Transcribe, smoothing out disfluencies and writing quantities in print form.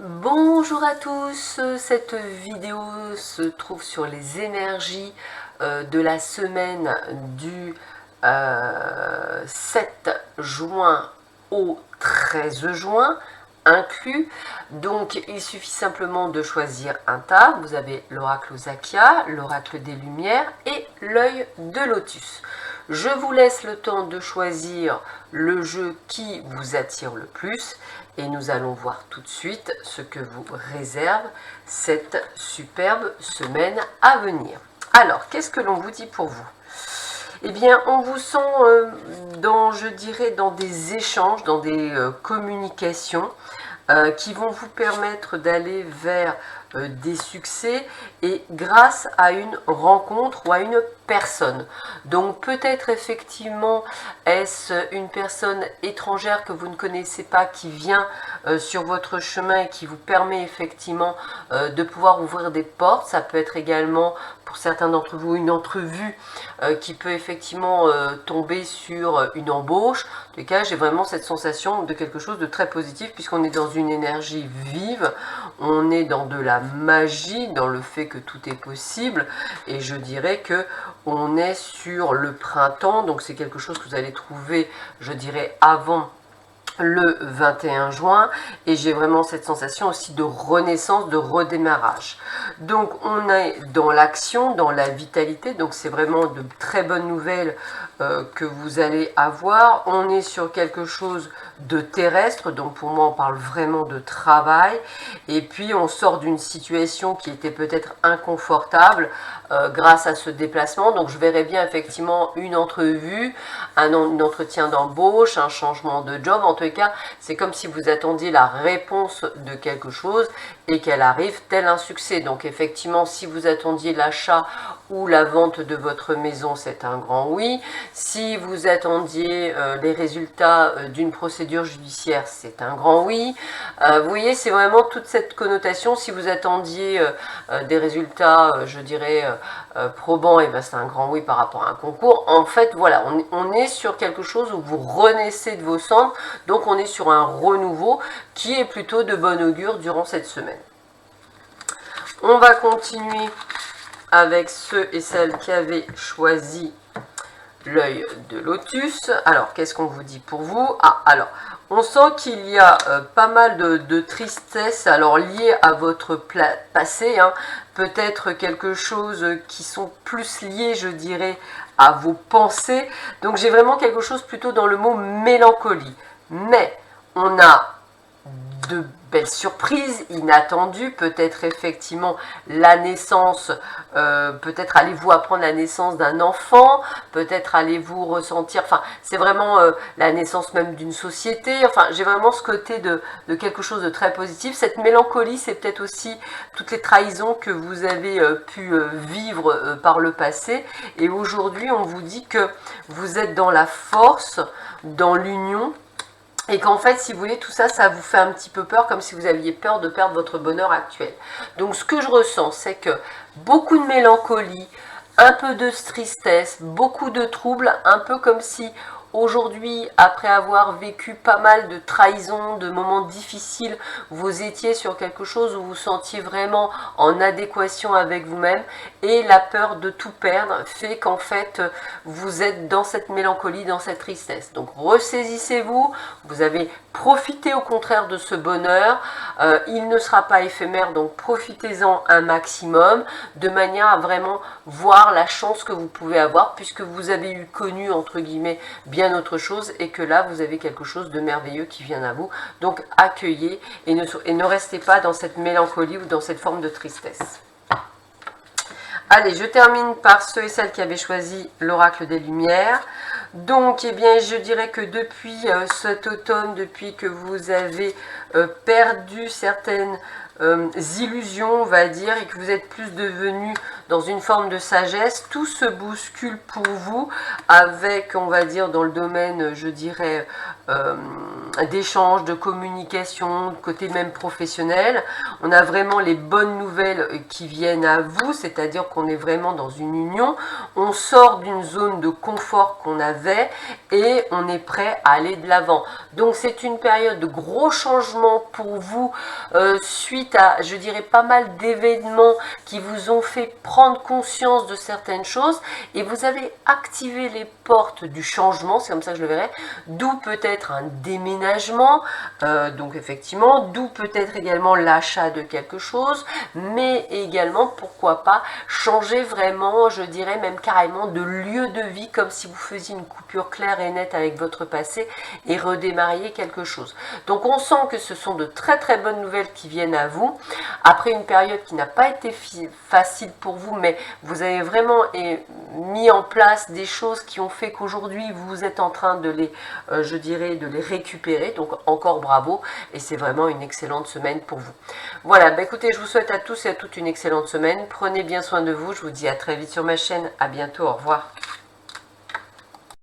Bonjour à tous, cette vidéo se trouve sur les énergies de la semaine du 7 juin au 13 juin inclus. Donc il suffit simplement de choisir un tas. Vous avez l'oracle Zakia, l'oracle des Lumières et l'œil de Lotus. Je vous laisse le temps de choisir le jeu qui vous attire le plus et nous allons voir tout de suite ce que vous réserve cette superbe semaine à venir. Alors, qu'est-ce que l'on vous dit pour vous? Eh bien, on vous sent je dirais, dans des échanges, dans des communications qui vont vous permettre d'aller vers des succès et grâce à une rencontre ou à une personne. Donc peut-être effectivement est-ce une personne étrangère que vous ne connaissez pas qui vient sur votre chemin et qui vous permet effectivement de pouvoir ouvrir des portes. Ça peut être également pour certains d'entre vous une entrevue qui peut effectivement tomber sur une embauche. En tout cas, j'ai vraiment cette sensation de quelque chose de très positif puisqu'on est dans une énergie vive, on est dans de la magie, dans le fait que tout est possible et je dirais que on est sur le printemps, donc c'est quelque chose que vous allez trouver, je dirais, avant le 21 juin et j'ai vraiment cette sensation aussi de renaissance, de redémarrage. Donc on est dans l'action, dans la vitalité, donc c'est vraiment de très bonnes nouvelles que vous allez avoir. On est sur quelque chose de terrestre, donc pour moi on parle vraiment de travail et puis on sort d'une situation qui était peut-être inconfortable grâce à ce déplacement. Donc je verrai bien effectivement une entrevue, un entretien d'embauche, un changement de job. En tout cas, c'est comme si vous attendiez la réponse de quelque chose et qu'elle arrive tel un succès. Donc effectivement, si vous attendiez l'achat ou la vente de votre maison, c'est un grand oui. Si vous attendiez les résultats d'une procédure judiciaire, c'est un grand oui. Vous voyez, c'est vraiment toute cette connotation. Si vous attendiez des résultats, je dirais, probants, et ben c'est un grand oui par rapport à un concours. En fait, voilà, on est sur quelque chose où vous renaissez de vos cendres, donc on est sur un renouveau qui est plutôt de bon augure durant cette semaine. On va continuer avec ceux et celles qui avaient choisi l'œil de Lotus. Alors, qu'est-ce qu'on vous dit pour vous? Ah, alors, on sent qu'il y a pas mal de tristesse, alors liées à votre passé, hein, peut-être quelque chose qui sont plus liés, je dirais, à vos pensées. Donc, j'ai vraiment quelque chose plutôt dans le mot mélancolie. Mais, on a de belles surprises inattendues, peut-être effectivement la naissance, peut-être allez-vous apprendre la naissance d'un enfant, peut-être allez-vous ressentir, enfin c'est vraiment la naissance même d'une société, enfin j'ai vraiment ce côté de quelque chose de très positif. Cette mélancolie, c'est peut-être aussi toutes les trahisons que vous avez pu vivre par le passé et aujourd'hui on vous dit que vous êtes dans la force, dans l'union. Et qu'en fait, si vous voulez, tout ça, ça vous fait un petit peu peur, comme si vous aviez peur de perdre votre bonheur actuel. Donc, ce que je ressens, c'est que beaucoup de mélancolie, un peu de tristesse, beaucoup de troubles, un peu comme si aujourd'hui, après avoir vécu pas mal de trahisons, de moments difficiles, vous étiez sur quelque chose où vous sentiez vraiment en adéquation avec vous-même et la peur de tout perdre fait qu'en fait, vous êtes dans cette mélancolie, dans cette tristesse. Donc, ressaisissez-vous, vous avez profité au contraire de ce bonheur, il ne sera pas éphémère, donc profitez-en un maximum, de manière à vraiment voir la chance que vous pouvez avoir, puisque vous avez eu connu, entre guillemets, bien autre chose, et que là, vous avez quelque chose de merveilleux qui vient à vous. Donc, accueillez et ne restez pas dans cette mélancolie ou dans cette forme de tristesse. Allez, je termine par ceux et celles qui avaient choisi l'oracle des Lumières. Donc, eh bien, je dirais que depuis cet automne, depuis que vous avez perdu certaines illusions, on va dire, et que vous êtes plus devenu dans une forme de sagesse, tout se bouscule pour vous avec, on va dire, dans le domaine, je dirais, d'échange, de communication, côté même professionnel. On a vraiment les bonnes nouvelles qui viennent à vous, c'est-à-dire qu'on est vraiment dans une union. On sort d'une zone de confort qu'on avait et on est prêt à aller de l'avant. Donc c'est une période de gros changements pour vous suite à, je dirais, pas mal d'événements qui vous ont fait prendre conscience de certaines choses et vous avez activé les portes du changement, c'est comme ça que je le verrai, d'où peut-être un déménagement, donc effectivement, d'où peut-être également l'achat de quelque chose, mais également, pourquoi pas, changer vraiment, je dirais même carrément de lieu de vie, comme si vous faisiez une coupure claire et nette avec votre passé et redémarriez quelque chose. Donc on sent que ce sont de très très bonnes nouvelles qui viennent à vous, après une période qui n'a pas été facile pour vous, mais vous avez vraiment mis en place des choses qui ont fait qu'aujourd'hui vous êtes en train de les, je dirais, de les récupérer, donc encore bravo, et c'est vraiment une excellente semaine pour vous. Voilà, bah écoutez, je vous souhaite à tous et à toutes une excellente semaine, prenez bien soin de vous, je vous dis à très vite sur ma chaîne, à bientôt, au revoir.